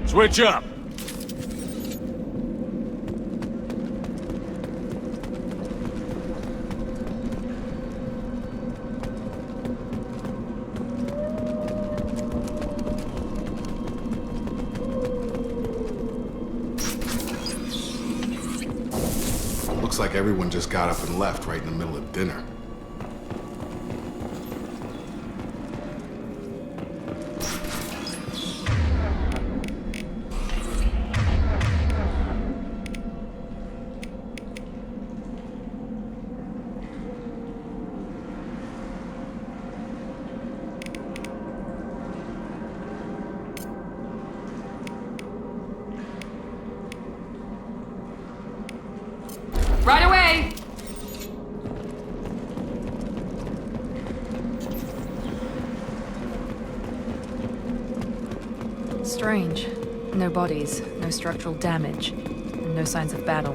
Switch up! Looks like everyone just got up and left right in the middle of dinner. Right away! Strange. No bodies, no structural damage, and no signs of battle.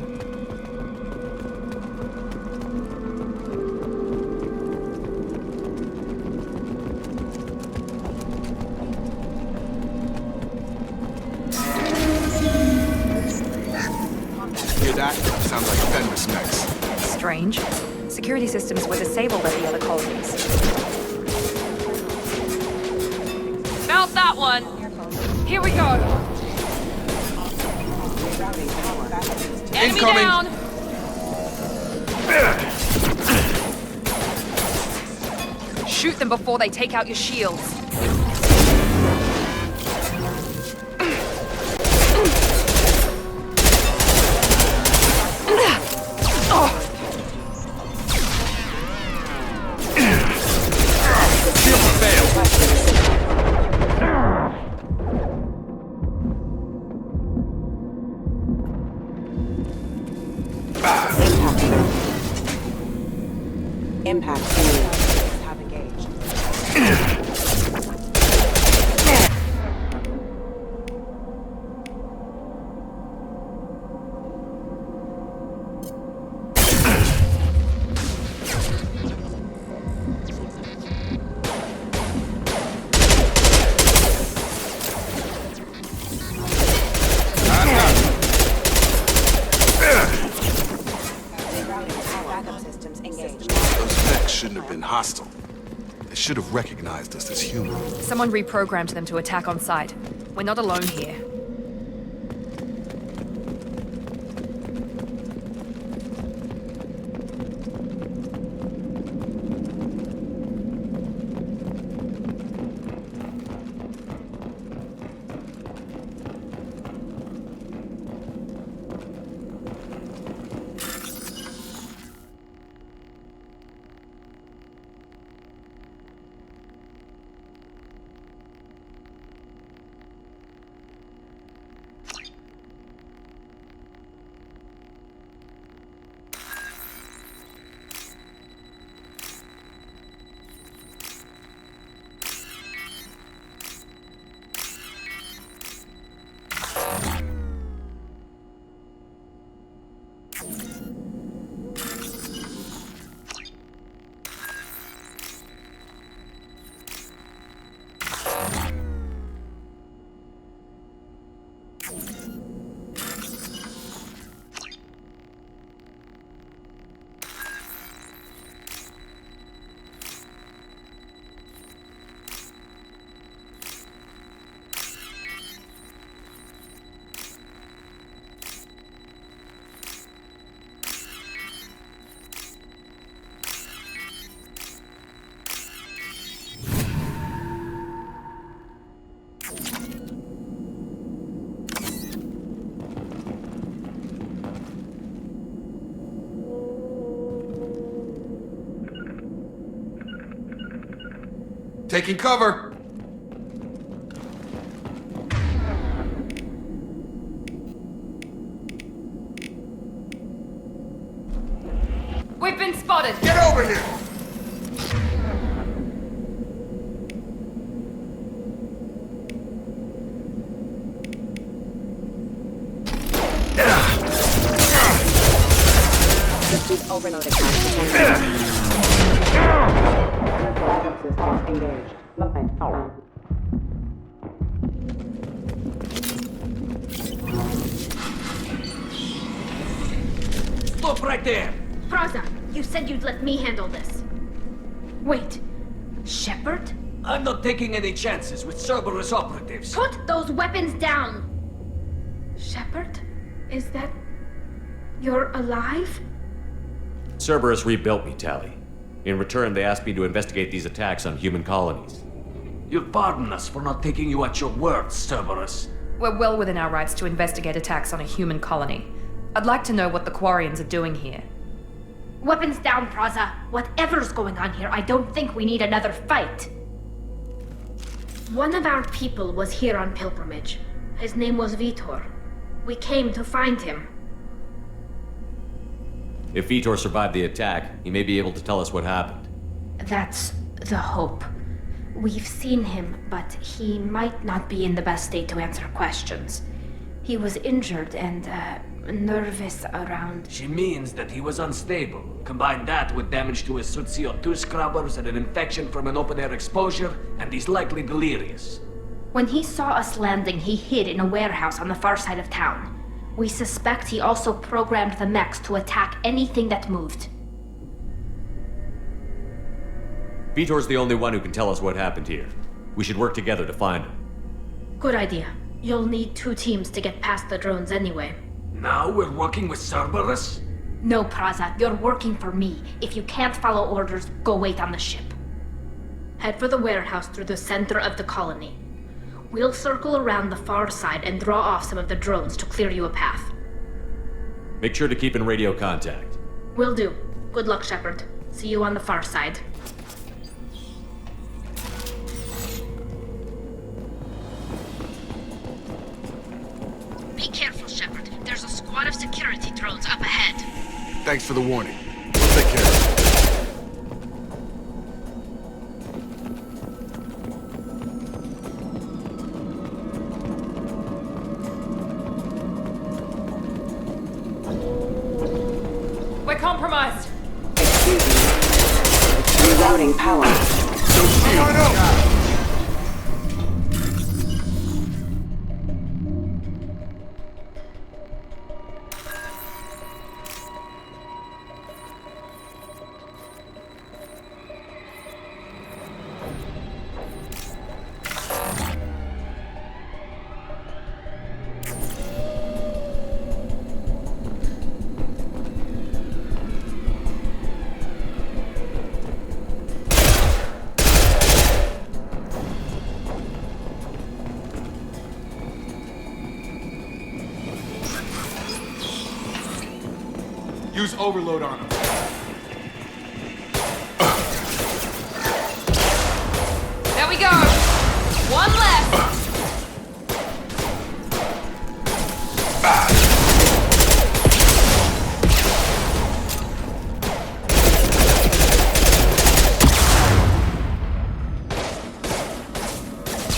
Hear that? Sounds like Fenris next. Strange. Security systems were disabled at the other colonies. Felt that one! Here we go! Enemy Incoming. down! Shoot them before they take out your shields. Impact have engaged. Those mechs shouldn't have been hostile. They should have recognized us as human. Someone reprogrammed them to attack on sight. We're not alone here. Taking cover! We've been spotted! Get over here! Systems overloaded. Systems engaged. Line. Stop right there! Praza, you said you'd let me handle this. Wait, Shepard? I'm not taking any chances with Cerberus operatives. Put those weapons down! Shepard? Is that... You're alive? Cerberus rebuilt me, Tally. In return, they asked me to investigate these attacks on human colonies. You'll pardon us for not taking you at your word, Cerberus. We're well within our rights to investigate attacks on a human colony. I'd like to know what the Quarians are doing here. Weapons down, Praza. Whatever's going on here, I don't think we need another fight. One of our people was here on pilgrimage. His name was Vitor. We came to find him. If Vitor survived the attack, he may be able to tell us what happened. That's the hope. We've seen him, but he might not be in the best state to answer questions. He was injured and, nervous around... She means that he was unstable. Combine that with damage to his suit CO2 scrubbers and an infection from an open-air exposure, and he's likely delirious. When he saw us landing, he hid in a warehouse on the far side of town. We suspect he also programmed the mechs to attack anything that moved. Vitor's the only one who can tell us what happened here. We should work together to find him. Good idea. You'll need 2 teams to get past the drones anyway. Now we're working with Cerberus? No, Praza, you're working for me. If you can't follow orders, go wait on the ship. Head for the warehouse through the center of the colony. We'll circle around the far side and draw off some of the drones to clear you a path. Make sure to keep in radio contact. Will do. Good luck, Shepard. See you on the far side. Be careful, Shepard. There's a squad of security drones up ahead. Thanks for the warning. We'll take care of it. We're compromised! Excuse me. Rerouting power. Come on up! Use overload on him. There we go! One left!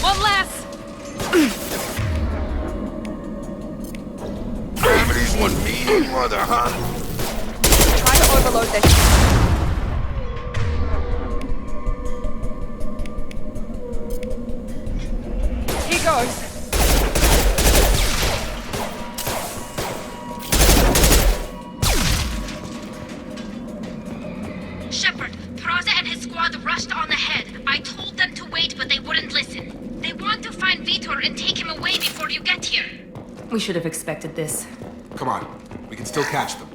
One less! Gravity's one mean mother, huh? Try to overload this. Here goes. Shepard, Praza and his squad rushed on ahead. I told them to wait, but they wouldn't listen. They want to find Vitor and take him away before you get here. We should have expected this. Come on. We can still catch them.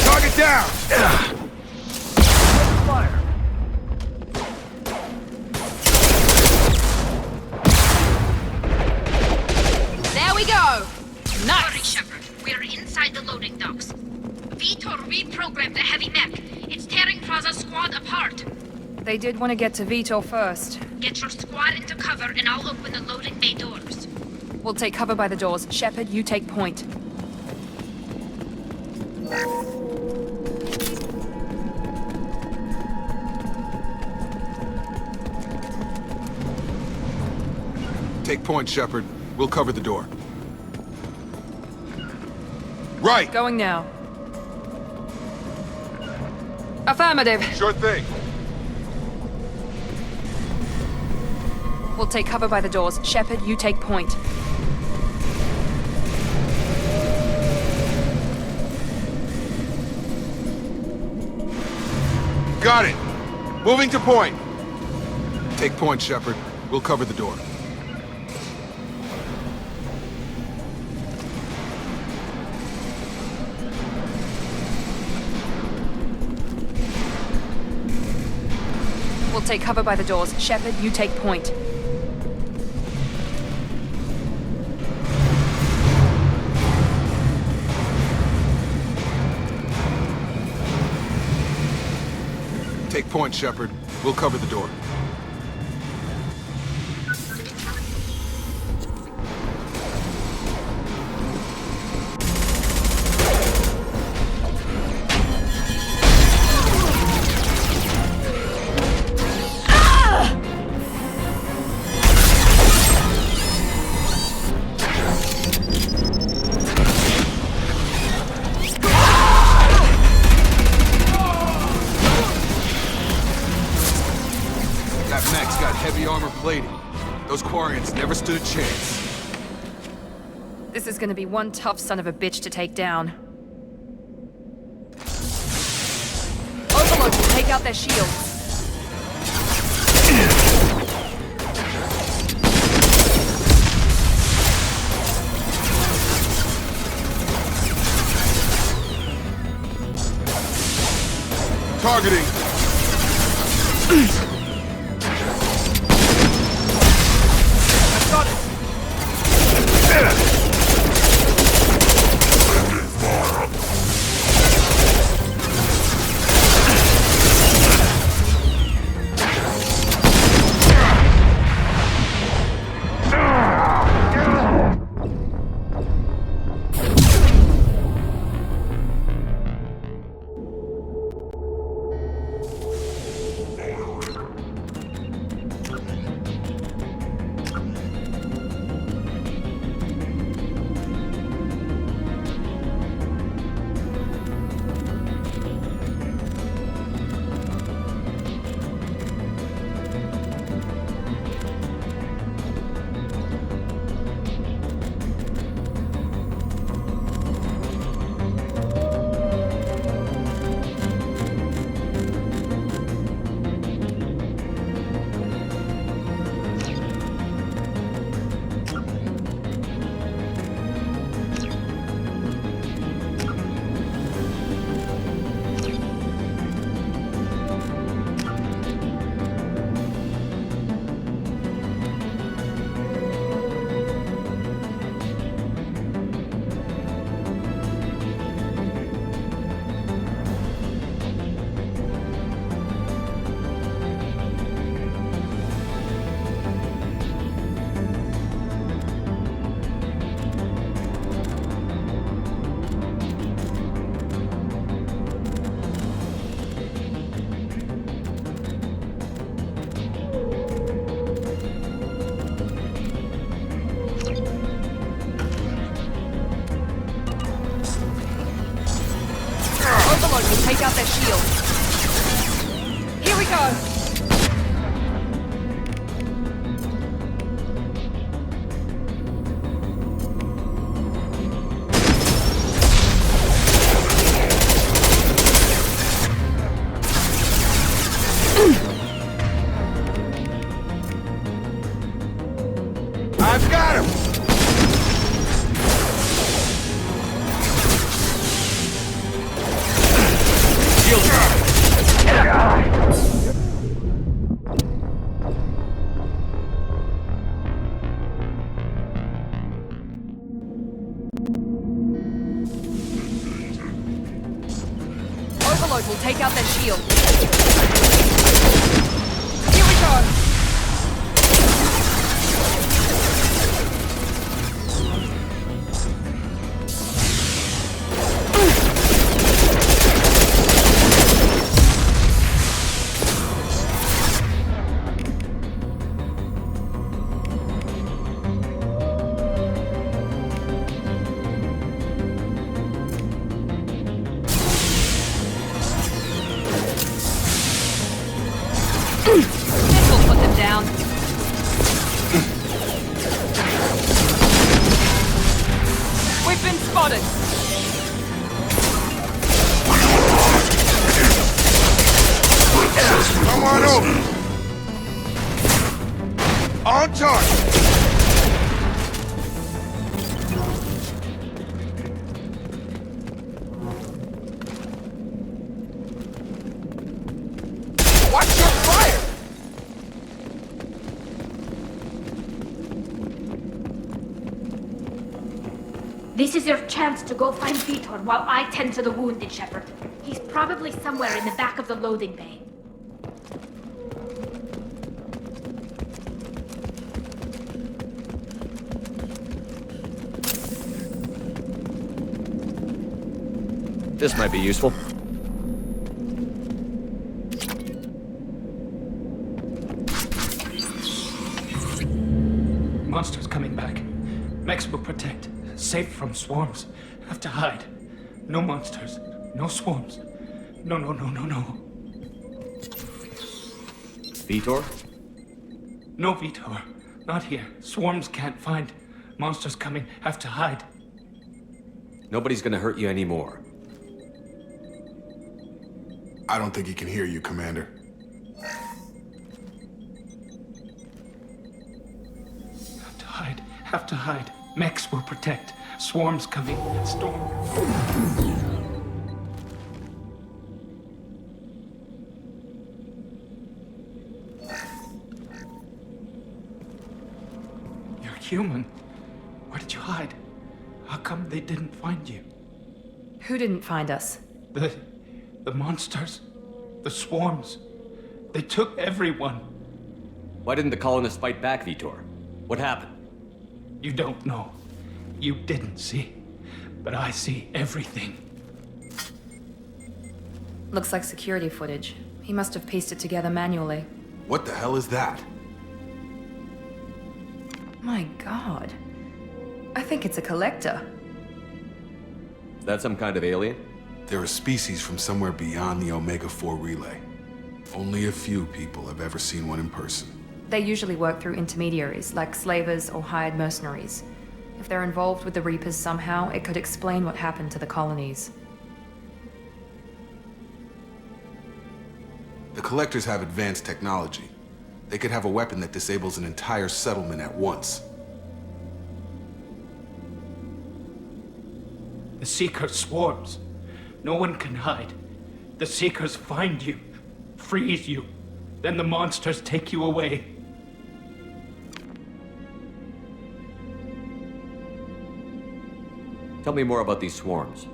Target down! Fire! There we go! Hurry, Shepard. We are inside the loading docks. Vitor reprogrammed the heavy mech. It's tearing Praza's squad apart. They did want to get to Vitor first. Get your squad into cover and I'll open the loading bay doors. We'll take cover by the doors. Shepard, you take point. Take point, Shepard. We'll cover the door. Right! Going now. Affirmative. Sure thing. We'll take cover by the doors. Shepard, you take point. Got it! Moving to point. Take point, Shepard. We'll cover the door. We'll take cover by the doors. Shepard, you take point. Take point, Shepard. We'll cover the door. That mech's got heavy armor plating. Those Quarians never stood a chance. This is gonna be one tough son of a bitch to take down. Overlord will take out their shields. Targeting! Overlord will take out their shields. Here we go! I've got him! overload will take out their shield. Here we go. This will put them down. We've been spotted. Come on over! On target! Watch your fire! This is your chance to go find Vitor while I tend to the wounded, Shepard. He's probably somewhere in the back of the loading bay. This might be useful. Monsters coming back. Mechs will protect. Safe from swarms. Have to hide. No monsters. No swarms. No. Vitor? No Vitor. Not here. Swarms can't find. Monsters coming. Have to hide. Nobody's gonna hurt you anymore. I don't think he can hear you, Commander. Have to hide. Have to hide. Mechs will protect. Swarms coming. Storm. You're human. Where did you hide? How come they didn't find you? Who didn't find us? The monsters. The swarms. They took everyone. Why didn't the colonists fight back, Vitor? What happened? You don't know. You didn't see. But I see everything. Looks like security footage. He must have pieced it together manually. What the hell is that? My god. I think it's a collector. Is that some kind of alien? They're a species from somewhere beyond the Omega-4 relay. Only a few people have ever seen one in person. They usually work through intermediaries, like slavers or hired mercenaries. If they're involved with the Reapers somehow, it could explain what happened to the colonies. The Collectors have advanced technology. They could have a weapon that disables an entire settlement at once. The Seeker swarms. No one can hide. The Seekers find you, freeze you, then the monsters take you away. Tell me more about these swarms.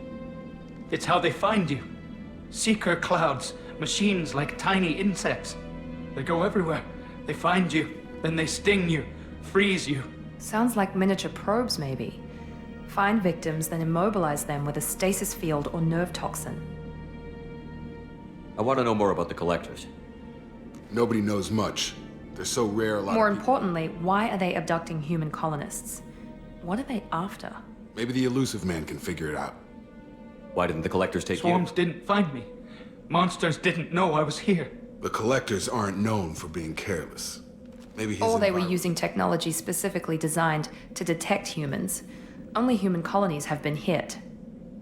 It's how they find you. Seeker clouds, machines like tiny insects. They go everywhere. They find you, then they sting you, freeze you. Sounds like miniature probes, maybe. Find victims, then immobilize them with a stasis field or nerve toxin. I want to know more about the Collectors. Nobody knows much. They're so rare, a lot More of people... importantly, why are they abducting human colonists? What are they after? Maybe the elusive man can figure it out. Why didn't the Collectors take Swarms didn't find me. Monsters didn't know I was here. The Collectors aren't known for being careless. Maybe his Or they were environment- using technology specifically designed to detect humans. Only human colonies have been hit. you?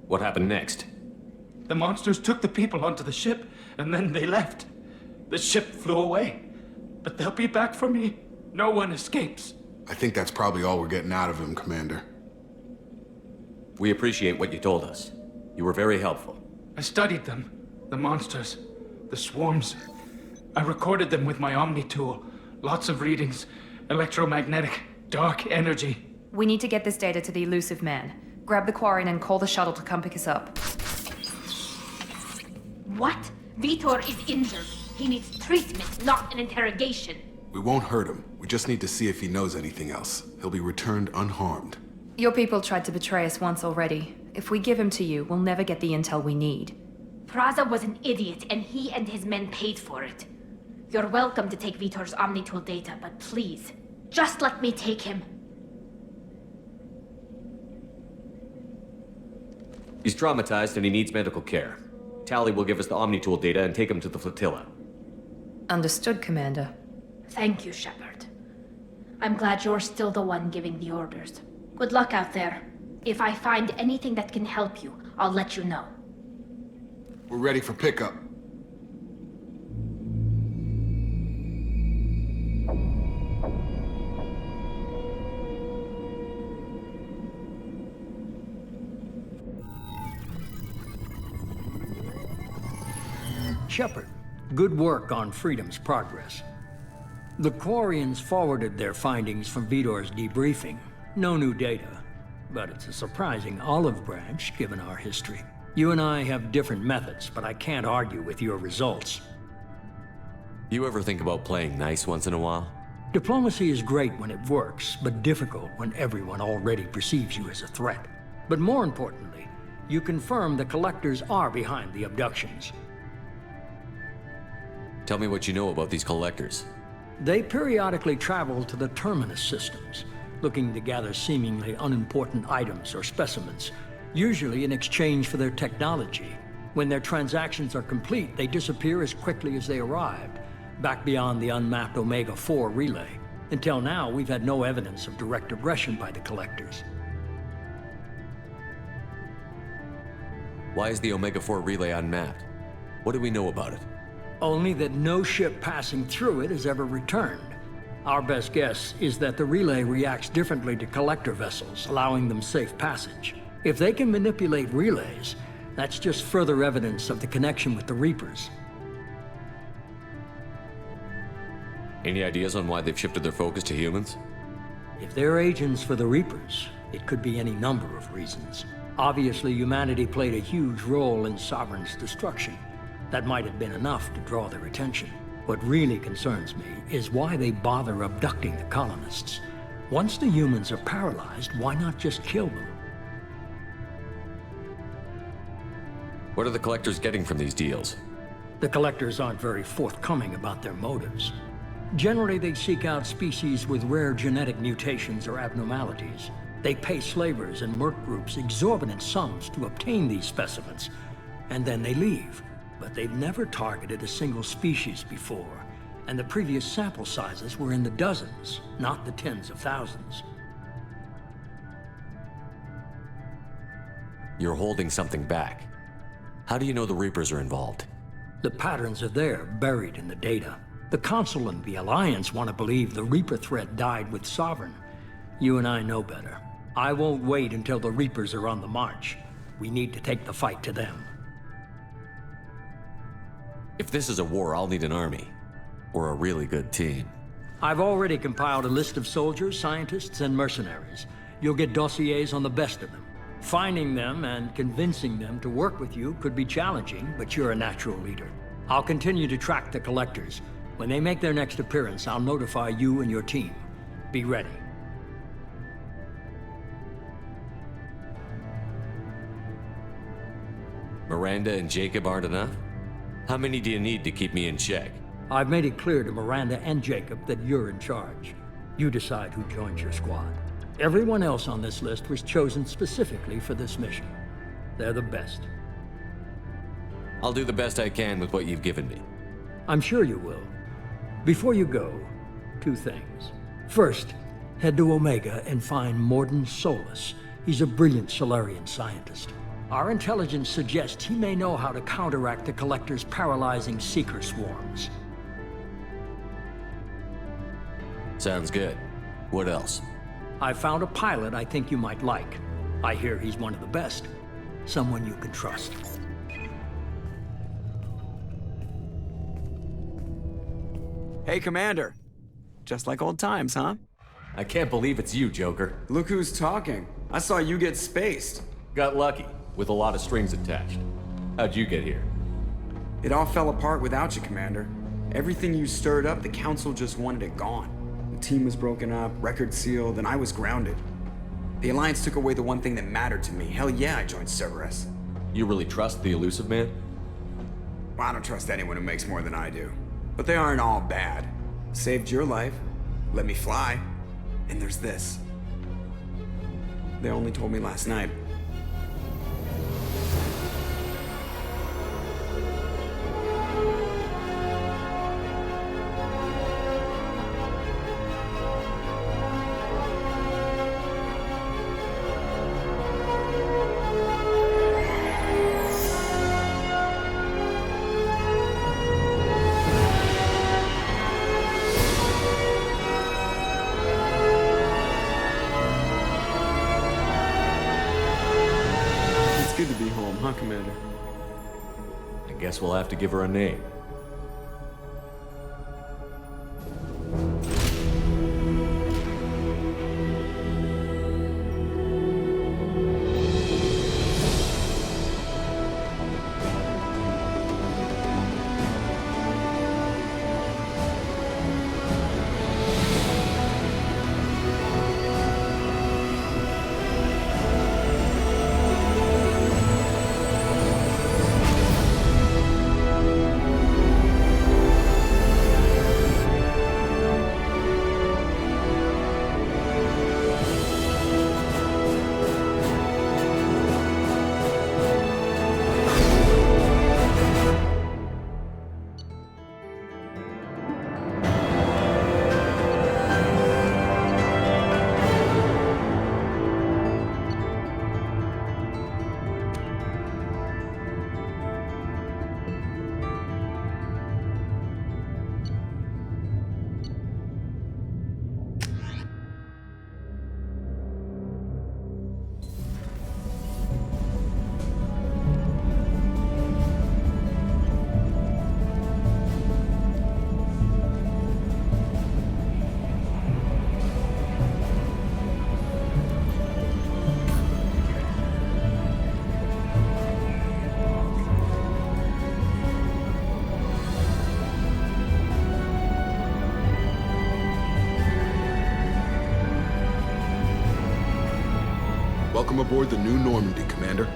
What happened next? The monsters took the people onto the ship, and then they left. The ship flew away. But they'll be back for me. No one escapes. I think that's probably all we're getting out of him, Commander. We appreciate what you told us. You were very helpful. I studied them. The monsters. The swarms. I recorded them with my Omni tool. Lots of readings. Electromagnetic. Dark energy. We need to get this data to the elusive man. Grab the Quarren and call the shuttle to come pick us up. What? Vitor is injured. He needs treatment, not an interrogation. We won't hurt him. We just need to see if he knows anything else. He'll be returned unharmed. Your people tried to betray us once already. If we give him to you, we'll never get the intel we need. Praza was an idiot, and he and his men paid for it. You're welcome to take Vitor's Omnitool data, but please, just let me take him. He's traumatized and he needs medical care. Tally will give us the Omnitool data and take him to the flotilla. Understood, Commander. Thank you, Shepard. I'm glad you're still the one giving the orders. Good luck out there. If I find anything that can help you, I'll let you know. We're ready for pickup. Shepard, good work on Freedom's progress. The Quarians forwarded their findings from Vitor's debriefing. No new data, but it's a surprising olive branch given our history. You and I have different methods, but I can't argue with your results. You ever think about playing nice once in a while? Diplomacy is great when it works, but difficult when everyone already perceives you as a threat. But more importantly, you confirm the Collectors are behind the abductions. Tell me what you know about these collectors. They periodically travel to the Terminus systems, looking to gather seemingly unimportant items or specimens, usually in exchange for their technology. When their transactions are complete, they disappear as quickly as they arrived, back beyond the unmapped Omega-4 relay. Until now, we've had no evidence of direct aggression by the Collectors. Why is the Omega-4 relay unmapped? What do we know about it? Only that no ship passing through it has ever returned. Our best guess is that the relay reacts differently to collector vessels, allowing them safe passage. If they can manipulate relays, that's just further evidence of the connection with the Reapers. Any ideas on why they've shifted their focus to humans? If they're agents for the Reapers, it could be any number of reasons. Obviously, humanity played a huge role in Sovereign's destruction. That might have been enough to draw their attention. What really concerns me is why they bother abducting the colonists. Once the humans are paralyzed, why not just kill them? What are the Collectors getting from these deals? The Collectors aren't very forthcoming about their motives. Generally, they seek out species with rare genetic mutations or abnormalities. They pay slavers and merc groups exorbitant sums to obtain these specimens, and then they leave. But they've never targeted a single species before, and the previous sample sizes were in the dozens, not the tens of thousands. You're holding something back. How do you know the Reapers are involved? The patterns are there, buried in the data. The Council and the Alliance want to believe the Reaper threat died with Sovereign. You and I know better. I won't wait until the Reapers are on the march. We need to take the fight to them. If this is a war, I'll need an army. Or a really good team. I've already compiled a list of soldiers, scientists, and mercenaries. You'll get dossiers on the best of them. Finding them and convincing them to work with you could be challenging, but you're a natural leader. I'll continue to track the Collectors. When they make their next appearance, I'll notify you and your team. Be ready. Miranda and Jacob aren't enough? How many do you need to keep me in check? I've made it clear to Miranda and Jacob that you're in charge. You decide who joins your squad. Everyone else on this list was chosen specifically for this mission. They're the best. I'll do the best I can with what you've given me. I'm sure you will. Before you go, 2 things. First, head to Omega and find Morden Solus. He's a brilliant Solarian scientist. Our intelligence suggests he may know how to counteract the Collector's paralyzing Seeker swarms. Sounds good. What else? I found a pilot I think you might like. I hear he's one of the best. Someone you can trust. Hey, Commander. Just like old times, huh? I can't believe it's you, Joker. Look who's talking. I saw you get spaced. Got lucky, with a lot of strings attached. How'd you get here? It all fell apart without you, Commander. Everything you stirred up, the Council just wanted it gone. The team was broken up, record sealed, and I was grounded. The Alliance took away the one thing that mattered to me. Hell yeah, I joined Cerberus. You really trust the elusive man? Well, I don't trust anyone who makes more than I do. But they aren't all bad. Saved your life, let me fly, and there's this. They only told me last night. Good to be home, huh, Commander? I guess we'll have to give her a name. Welcome aboard the New Normandy, Commander.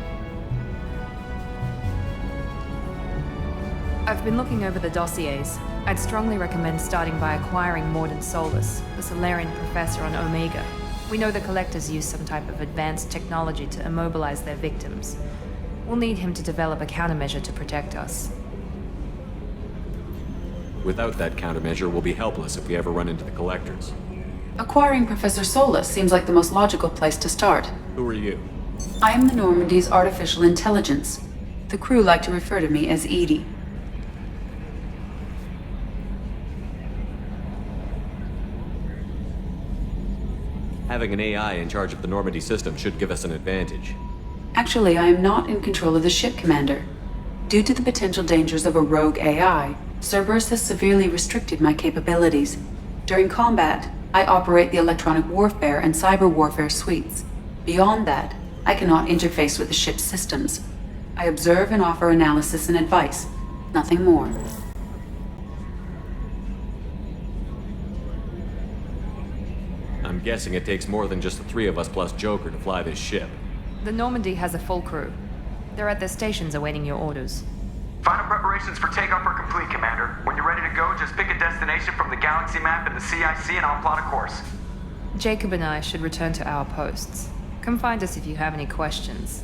I've been looking over the dossiers. I'd strongly recommend starting by acquiring Mordin Solus, the Solarian professor on Omega. We know the Collectors use some type of advanced technology to immobilize their victims. We'll need him to develop a countermeasure to protect us. Without that countermeasure, we'll be helpless if we ever run into the Collectors. Acquiring Professor Solus seems like the most logical place to start. Who are you? I am the Normandy's artificial intelligence. The crew like to refer to me as Edie. Having an AI in charge of the Normandy system should give us an advantage. Actually, I am not in control of the ship, Commander. Due to the potential dangers of a rogue AI, Cerberus has severely restricted my capabilities. During combat, I operate the electronic warfare and cyber warfare suites. Beyond that, I cannot interface with the ship's systems. I observe and offer analysis and advice, nothing more. I'm guessing it takes more than just the three of us plus Joker to fly this ship. The Normandy has a full crew. They're at their stations awaiting your orders. Final preparations for takeoff are complete, Commander. When you're ready to go, just pick a destination from the galaxy map and the CIC and I'll plot a course. Jacob and I should return to our posts. Come find us if you have any questions.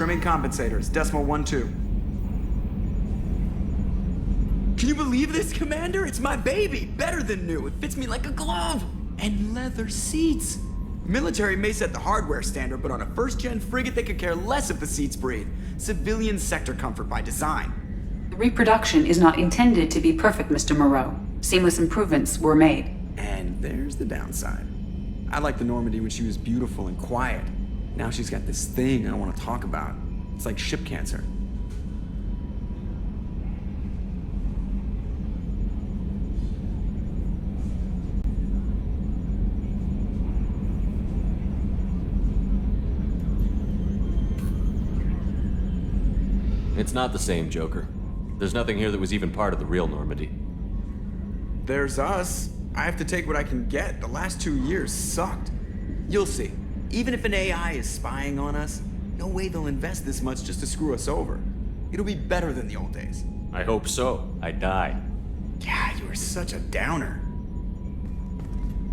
Trimming compensators, decimal 1-2. Can you believe this, Commander? It's my baby! Better than new. It fits me like a glove! And leather seats. Military may set the hardware standard, but on a first-gen frigate, they could care less if the seats breathe. Civilian sector comfort by design. The reproduction is not intended to be perfect, Mr. Moreau. Seamless improvements were made. And there's the downside. I liked the Normandy when she was beautiful and quiet. Now she's got this thing I don't want to talk about. It's like ship cancer. It's not the same, Joker. There's nothing here that was even part of the real Normandy. There's us. I have to take what I can get. The last 2 years sucked. You'll see. Even if an AI is spying on us, no way they'll invest this much just to screw us over. It'll be better than the old days. I hope so. I died. Yeah, you were such a downer.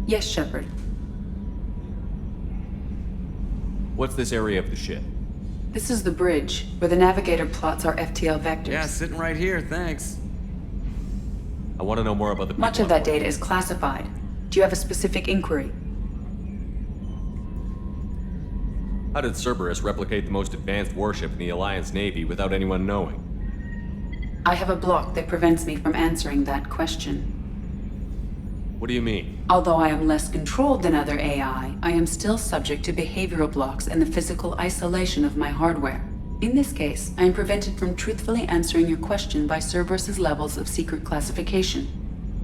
Yes, Shepard. What's this area of the ship? This is the bridge, where the navigator plots our FTL vectors. Yeah, sitting right here, thanks. I want to know more about the people. Much of that data is classified. Do you have a specific inquiry? How did Cerberus replicate the most advanced warship in the Alliance Navy without anyone knowing? I have a block that prevents me from answering that question. What do you mean? Although I am less controlled than other AI, I am still subject to behavioral blocks and the physical isolation of my hardware. In this case, I am prevented from truthfully answering your question by Cerberus's levels of secret classification.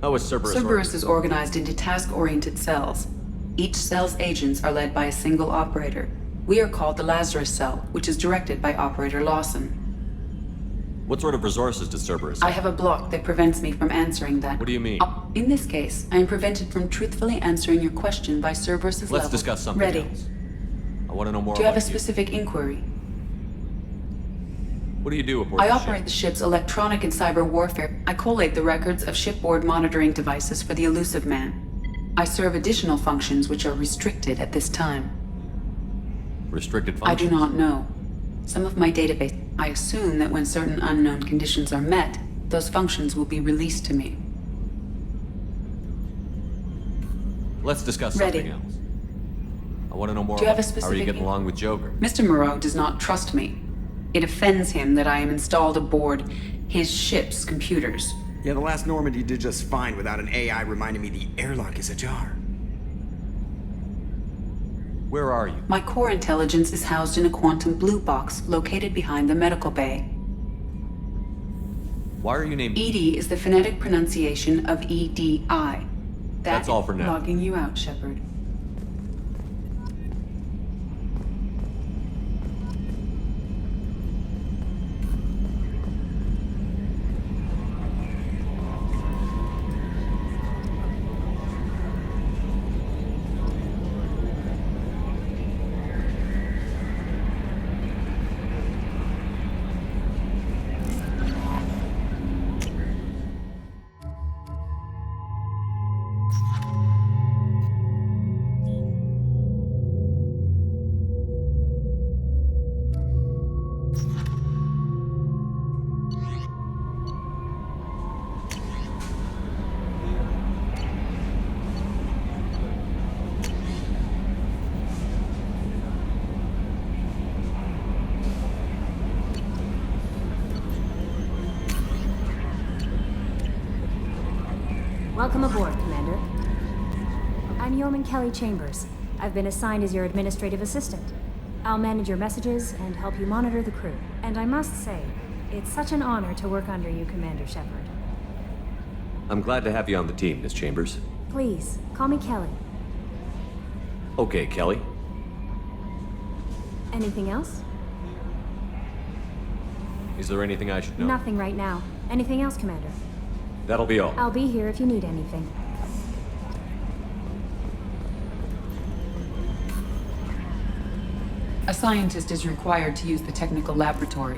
How is Cerberus? Cerberus is organized into task-oriented cells. Each cell's agents are led by a single operator. We are called the Lazarus Cell, which is directed by Operator Lawson. What sort of resources does Cerberus I have? have a block that prevents me from answering that. What do you mean? In this case, I am prevented from truthfully answering your question by Cerberus's level. Let's discuss something Ready. else. I want to know more Do you have about a specific inquiry? What do you do aboard I the operate ship? the ship's electronic and cyber warfare. I collate the records of shipboard monitoring devices for the Elusive Man. I serve additional functions which are restricted at this time. Restricted I functions? do not know. Some of my database. I assume that when certain unknown conditions are met, those functions will be released to me. Let's discuss Ready. something else. I want to know more Do you have about a how are you specific- getting along with Joker? Mr. Moreau does not trust me. It offends him that I am installed aboard his ship's computers. Yeah, the last Normandy did just fine without an AI reminding me the airlock is ajar. Where are you? My core intelligence is housed in a quantum blue box located behind the medical bay. Why are you named ED is the phonetic pronunciation of EDI. That's all for now. Logging you out, Shepard. Welcome aboard, Commander. I'm Yeoman Kelly Chambers. I've been assigned as your administrative assistant. I'll manage your messages and help you monitor the crew. And I must say, it's such an honor to work under you, Commander Shepard. I'm glad to have you on the team, Miss Chambers. Please, call me Kelly. Okay, Kelly. Anything else? Is there anything I should know? Nothing right now. Anything else, Commander? That'll be all. I'll be here if you need anything. A scientist is required to use the technical laboratory.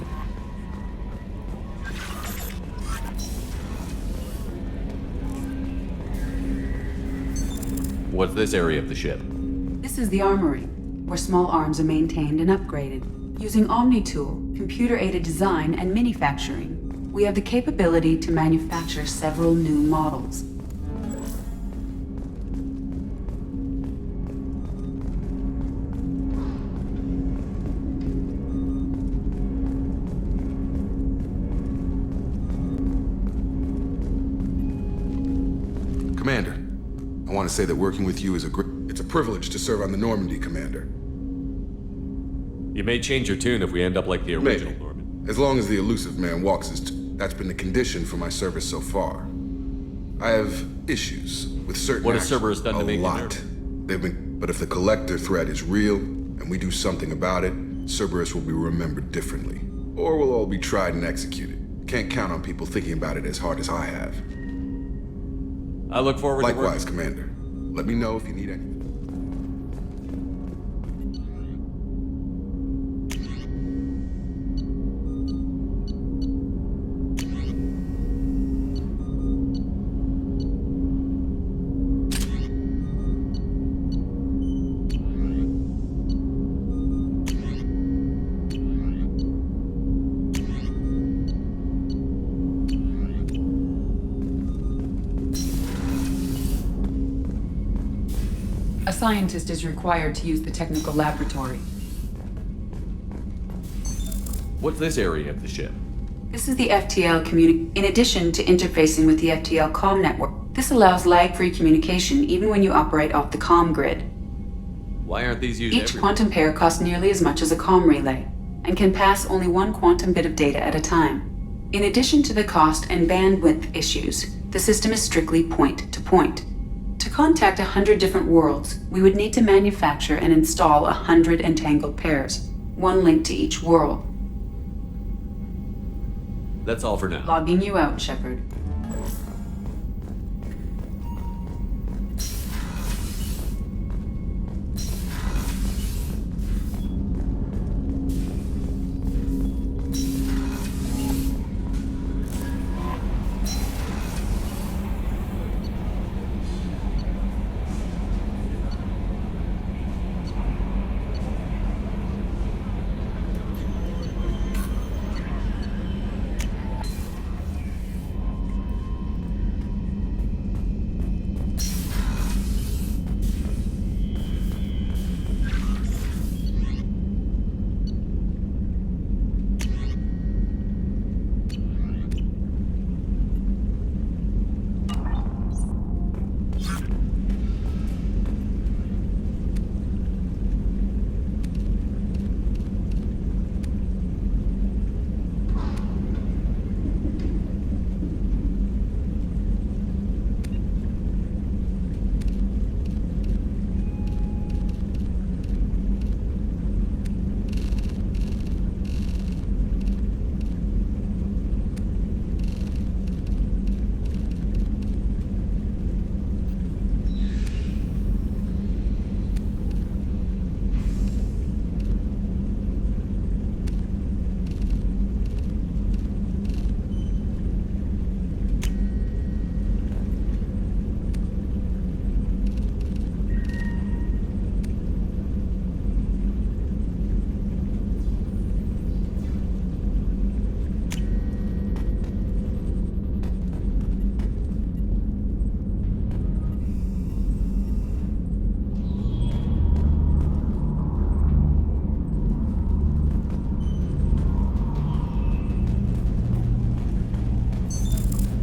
What's this area of the ship? This is the armory, where small arms are maintained and upgraded. Using OmniTool, computer-aided design, and manufacturing, we have the capability to manufacture several new models. Commander, I want to say that working with you is it's a privilege to serve on the Normandy, Commander. You may change your tune if we end up like the original Maybe. Norman. As long as the elusive man walks his that's been the condition for my service so far. I have issues with certain What has actions. Cerberus done to make you lot. nervous? But if the Collector threat is real, and we do something about it, Cerberus will be remembered differently. Or we'll all be tried and executed. Can't count on people thinking about it as hard as I have. I look forward to Likewise, Commander. Let me know if you need anything. A scientist is required to use the technical laboratory. What's this area of the ship? This is the FTL in addition to interfacing with the FTL comm network. This allows lag-free communication even when you operate off the comm grid. Why aren't these used Each everywhere? quantum pair costs nearly as much as a comm relay, and can pass only one quantum bit of data at a time. In addition to the cost and bandwidth issues, the system is strictly point-to-point. To contact 100 different worlds, we would need to manufacture and install 100 entangled pairs, one link to each world. That's all for now. Logging you out, Shepard.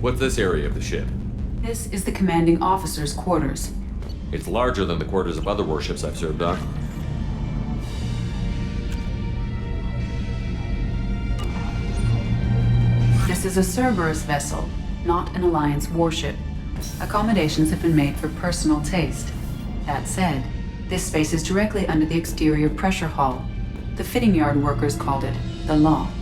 What's this area of the ship? This is the commanding officer's quarters. It's larger than the quarters of other warships I've served on. This is a Cerberus vessel, not an Alliance warship. Accommodations have been made for personal taste. That said, this space is directly under the exterior pressure hull. The fitting yard workers called it the loft.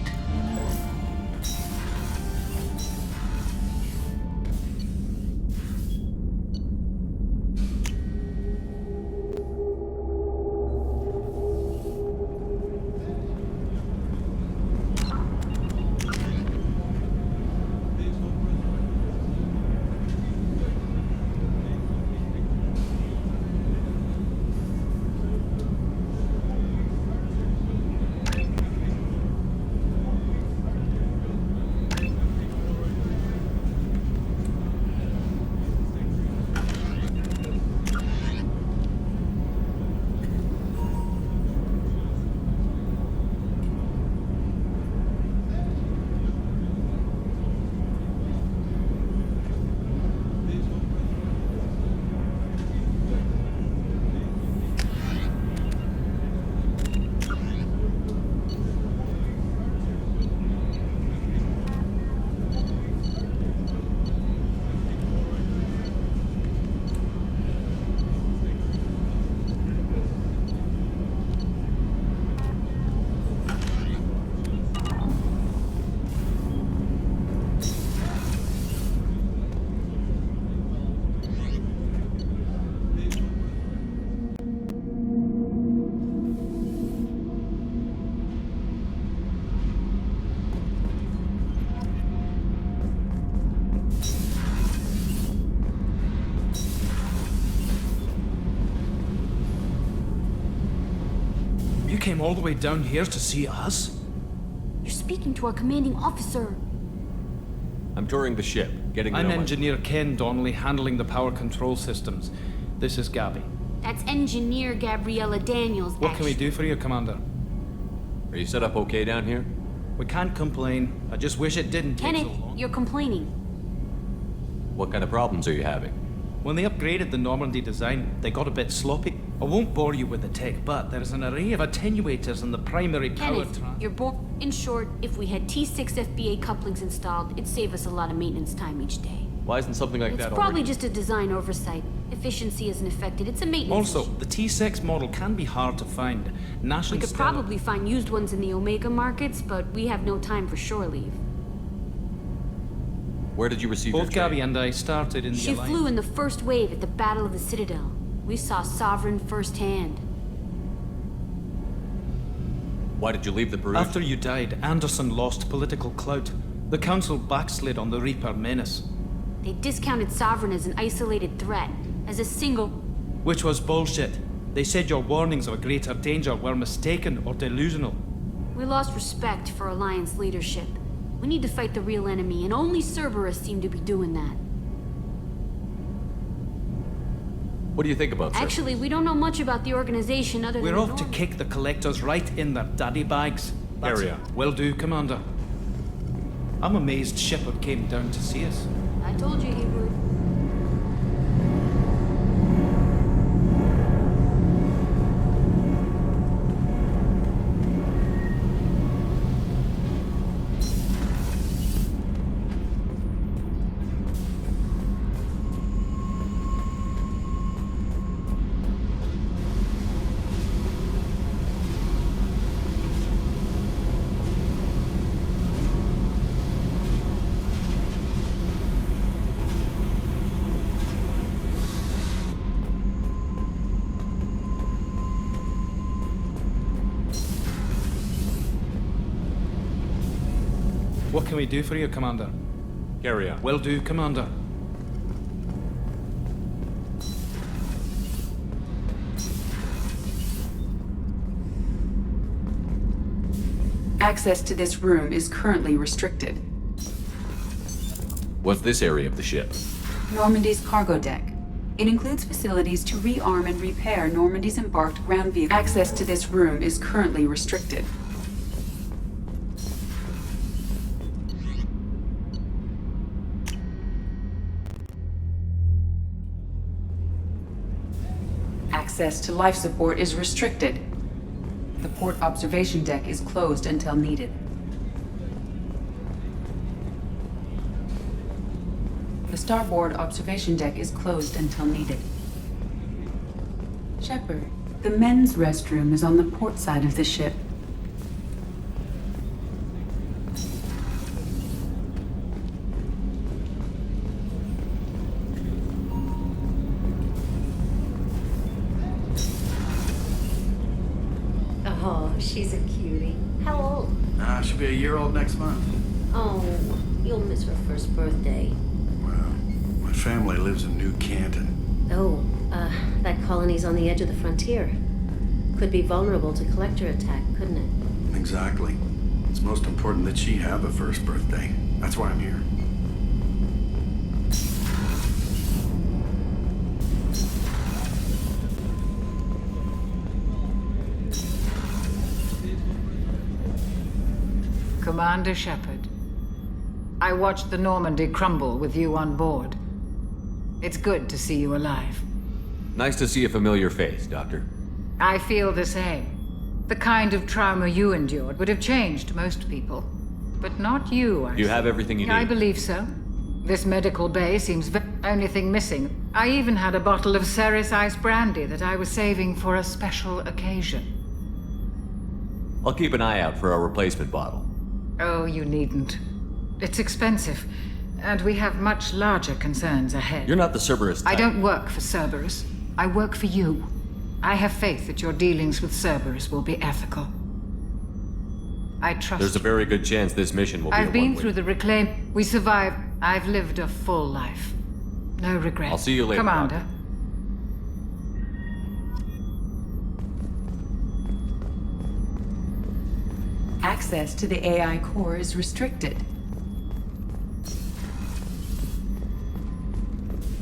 came all the way down here to see us? You're speaking to our commanding officer. I'm touring the ship, getting to know I'm Engineer Ken Donnelly, handling the power control systems. This is Gabby. That's Engineer Gabriella Daniels. What can we do for you, Commander? Are you set up okay down here? We can't complain. I just wish it didn't take so Kenneth, long. you're complaining. What kind of problems are you having? When they upgraded the Normandy design, they got a bit sloppy. I won't bore you with the tech, but there's an array of attenuators in the primary power Kenneth, you're In short, if we had T6 FBA couplings installed, it'd save us a lot of maintenance time each day. Why isn't something like that It's probably already... just a design oversight. Efficiency isn't affected, it's a maintenance Also, issue. the T6 model can be hard to find. Nash We and could Stella- probably find used ones in the Omega markets, but we have no time for shore leave. Where did you receive your Both Gabby training? and I started in the She Alliance. flew in the first wave at the Battle of the Citadel. We saw Sovereign firsthand. Why did you leave the Peruvian? After you died, Anderson lost political clout. The Council backslid on the Reaper menace. They discounted Sovereign as an isolated threat, as a single... Which was bullshit. They said your warnings of a greater danger were mistaken or delusional. We lost respect for Alliance leadership. We need to fight the real enemy, and only Cerberus seem to be doing that. What do you think about Cerberus? Actually, we don't know much about the organization other We're than... off to kick the Collectors right in their daddy bags. Carry on. Will do, Commander. I'm amazed Shepard came down to see us. I told you he would. What can we do for you, Commander? Carry on. Will do, Commander. Access to this room is currently restricted. What's this area of the ship? Normandy's cargo deck. It includes facilities to rearm and repair Normandy's embarked ground vehicle. Access to this room is currently restricted. Access to life support is restricted. The port observation deck is closed until needed. The starboard observation deck is closed until needed. Shepard, the men's restroom is on the port side of the ship. Oh, she's a cutie. How old? She'll be a year old next month. Oh, you'll miss her first birthday. Well, my family lives in New Canton. Oh, that colony's on the edge of the frontier. Could be vulnerable to collector attack, couldn't it? Exactly. It's most important that she have a first birthday. That's why I'm here. Commander Shepard, I watched the Normandy crumble with you on board. It's good to see you alive. Nice to see a familiar face, Doctor. I feel the same. The kind of trauma you endured would have changed most people. But not you, I Do you have everything you need? I believe so. This medical bay seems only thing missing. I even had a bottle of Ceres Ice Brandy that I was saving for a special occasion. I'll keep an eye out for a replacement bottle. Oh, you needn't. It's expensive, and we have much larger concerns ahead. You're not the Cerberus type. I don't work for Cerberus. I work for you. I have faith that your dealings with Cerberus will be ethical. I trust There's a very good chance this mission will be a I've been one-way. through the reclaim. We survived. I've lived a full life. No regrets. I'll see you later, Commander. Access to the AI core is restricted.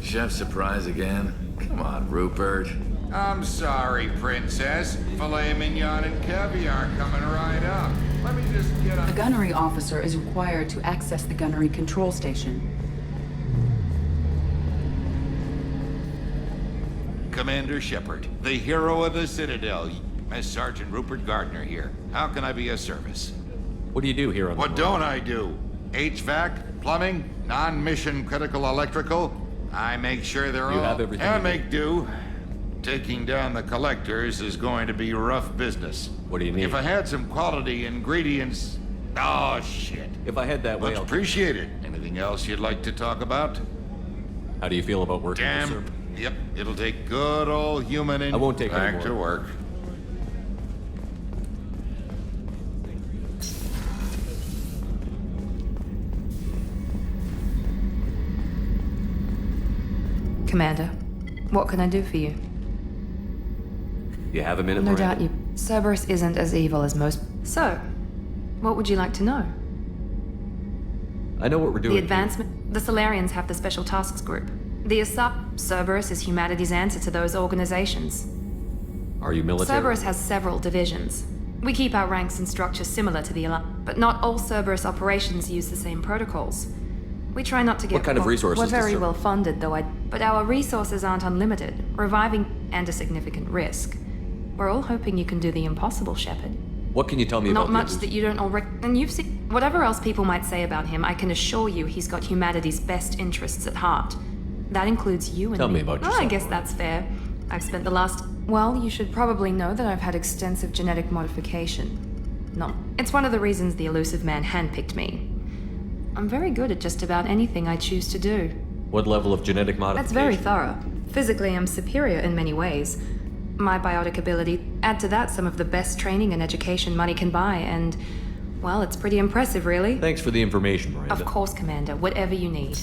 Chef surprise again? Come on, Rupert. I'm sorry, Princess. Filet mignon and caviar coming right up. Let me just get A on. gunnery officer is required to access the gunnery control station. Commander Shepard, the hero of the Citadel. Miss Sergeant Rupert Gardner here. How can I be of service? What do you do here on What the don't I do? HVAC, plumbing, non-mission critical electrical. I make sure they're You all... have everything and you make do. Taking down the collectors is going to be rough business. What do you need? If I had some quality ingredients... Oh, shit. If I head that way, Much I'll... appreciated. Anything else you'd like to talk about? How do you feel about working for Damn. Cerberus? Yep, it'll take good old human I won't take any back to more. work. Commander, what can I do for you? You have a minute, No Miranda? doubt you. Cerberus isn't as evil as most. So, what would you like to know? I know what we're doing. The advancement. The Solarians have the Special Tasks Group. The ASAP. Cerberus is humanity's answer to those organizations. Are you military? Cerberus has several divisions. We keep our ranks and structure similar to the Alliance, but not all Cerberus operations use the same protocols. We try not to get... What kind of resources We're does very Cerberus- well funded, though but our resources aren't unlimited, reviving and a significant risk. We're all hoping you can do the impossible, Shepard. What can you tell me Not about much the others? that you don't already... And you've seen... Whatever else people might say about him, I can assure you he's got humanity's best interests at heart. That includes you and Tell me about I yourself, guess that's fair. I've spent the last... Well, you should probably know that I've had extensive genetic modification. No, it's one of the reasons the elusive man handpicked me. I'm very good at just about anything I choose to do. What level of genetic modification? That's very thorough. Physically, I'm superior in many ways. My biotic ability, add to that some of the best training and education money can buy, and... Well, it's pretty impressive, really. Thanks for the information, Miranda. Of course, Commander. Whatever you need.